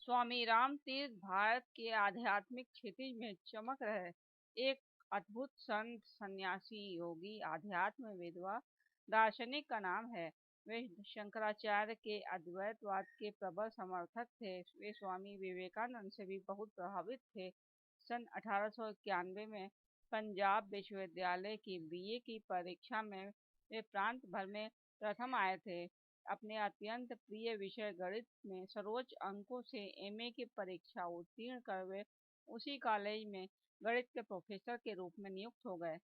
स्वामी राम तीर्थ भारत के आध्यात्मिक क्षितिज में चमक रहे एक अद्भुत संत, सन्यासी, योगी, आध्यात्म विद्वा, दार्शनिक का नाम है। वे शंकराचार्य के अद्वैतवाद के प्रबल समर्थक थे। वे स्वामी विवेकानंद से भी बहुत प्रभावित थे। सन 1891 में पंजाब विश्वविद्यालय की बीए की परीक्षा में वे प्रांत भर में प्रथम आए थे। अपने अत्यंत प्रिय विषय गणित में सर्वोच्च अंकों से एमए की परीक्षा उत्तीर्ण कर वे उसी कॉलेज में गणित के प्रोफेसर के रूप में नियुक्त हो गए।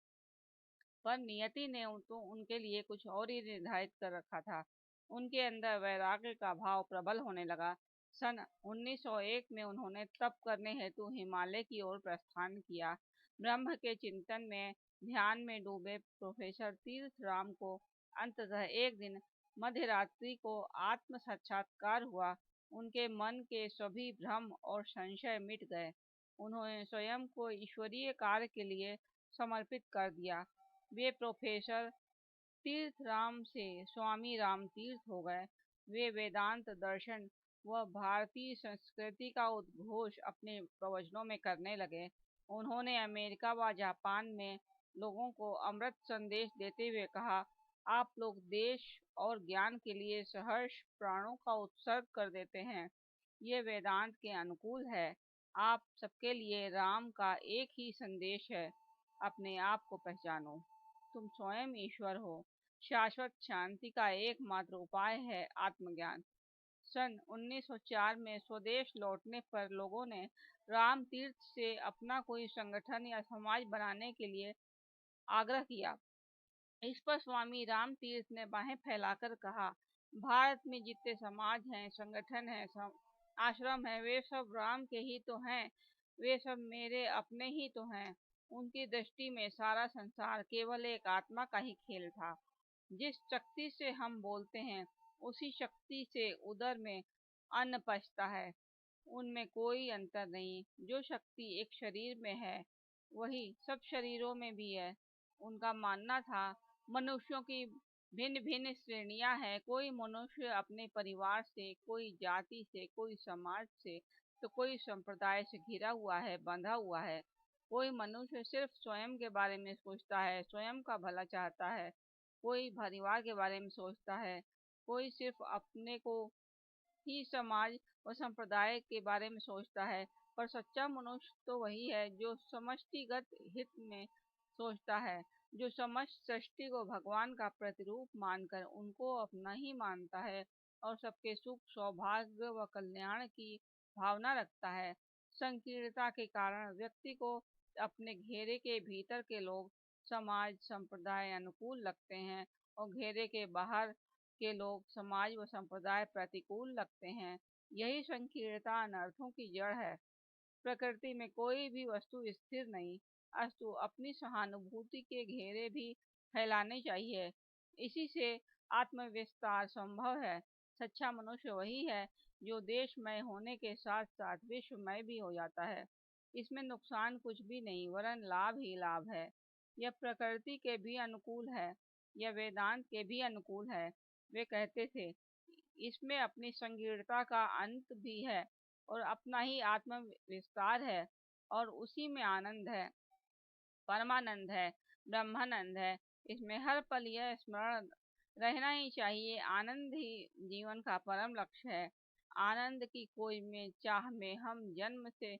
पर नियति ने तो उनके लिए कुछ और ही निर्धारित कर रखा था। उनके अंदर वैराग्य का भाव प्रबल होने लगा। सन 1901 में उन्होंने तप करने हेतु हिमालय की ओर प्रस्थान किया। ब्रह्म के चिंतन में ध्यान में डूबे प्रोफेसर तीर्थ राम को अंततः एक दिन मध्य रात्रि को आत्म साक्षात्कार हुआ। उनके मन के सभी भ्रम और संशय मिट गए। उन्होंने स्वयं को ईश्वरीय कार्य के लिए समर्पित कर दिया। वे प्रोफेसर तीर्थ राम से स्वामी राम तीर्थ हो गए। वे वेदांत दर्शन व भारतीय संस्कृति का उद्घोष अपने प्रवचनों में करने लगे। उन्होंने अमेरिका व जापान में लोगों को अमृत संदेश देते हुए कहा, आप लोग देश और ज्ञान के लिए सहर्ष प्राणों का उत्सर्ग कर देते हैं। ये वेदांत के अनुकूल है। आप सबके लिए राम का एक ही संदेश है, अपने आप को पहचानो, तुम स्वयं ईश्वर हो। शाश्वत शांति का एकमात्र उपाय है आत्मज्ञान। सन 1904 में स्वदेश लौटने पर लोगों ने राम तीर्थ से अपना कोई संगठन या समाज बनाने के लिए आग्रह किया। इस पर स्वामी राम तीर्थ ने बाहें फैलाकर कहा, भारत में जितने समाज हैं, संगठन हैं, आश्रम है, वे सब राम के ही तो हैं। वे सब मेरे अपने ही तो हैं। उनकी दृष्टि में सारा संसार केवल एक आत्मा का ही खेल था। जिस शक्ति से हम बोलते हैं, उसी शक्ति से उदर में अन्न पचता है। उनमें कोई अंतर नहीं। जो शक्ति एक शरीर में है, वही सब शरीरों में भी है। उनका मानना था, मनुष्यों की भिन्न भिन्न श्रेणियां हैं। कोई मनुष्य अपने परिवार से, कोई जाति से, कोई समाज से, तो कोई संप्रदाय से घिरा हुआ है, बंधा हुआ है। कोई मनुष्य सिर्फ स्वयं के बारे में सोचता है, स्वयं का भला चाहता है। कोई परिवार के बारे में सोचता है। कोई सिर्फ अपने को ही समाज और संप्रदाय के बारे में सोचता है। पर सच्चा मनुष्य तो वही है जो समष्टिगत हित में सोचता है, जो समस्त सृष्टि को भगवान का प्रतिरूप मानकर उनको अपना ही मानता है और सबके सुख, सौभाग्य व कल्याण की भावना रखता है। संकीर्णता के कारण व्यक्ति को अपने घेरे के भीतर के लोग, समाज, संप्रदाय अनुकूल लगते हैं और घेरे के बाहर के लोग समाज व संप्रदाय प्रतिकूल लगते हैं। यही संकीर्णता अनर्थों की जड़ है। प्रकृति में कोई भी वस्तु स्थिर नहीं, अस्तु अपनी सहानुभूति के घेरे भी फैलाने चाहिए। इसी से आत्मविस्तार संभव है। सच्चा मनुष्य वही है जो देशमय होने के साथ साथ विश्वमय भी हो जाता है। इसमें नुकसान कुछ भी नहीं, वरन लाभ ही लाभ है। यह प्रकृति के भी अनुकूल है, यह वेदांत के भी अनुकूल है। वे कहते थे, इसमें अपनी संकीर्णता का अंत भी है और अपना ही आत्म विस्तार है, और उसी में आनंद है, परमानंद है, ब्रह्मानंद है। इसमें हर पल यह स्मरण रहना ही चाहिए, आनंद ही जीवन का परम लक्ष्य है। आनंद की खोज में, चाह में हम जन्म से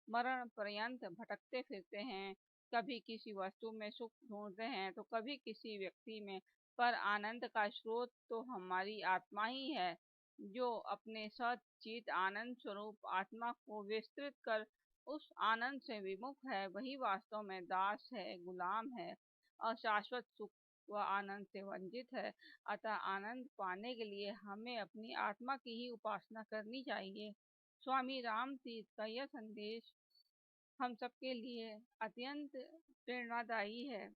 मरण पर्यंत भटकते फिरते हैं। कभी किसी वस्तु में सुख ढूंढते हैं, तो कभी किसी व्यक्ति में, पर आनंद का स्रोत तो हमारी आत्मा ही है, जो अपने सच्चित आनंद स्वरूप आत्मा को विस्तृत कर उस आनंद से विमुख है। वही वास्तव में दास है, गुलाम है और शाश्वत सुख व आनंद से वंचित है। अतः आनंद पाने के लिए हमें अपनी आत्मा की ही उपासना करनी चाहिए। स्वामी राम तीर्थ का यह संदेश हम सबके लिए अत्यंत प्रेरणादायी है।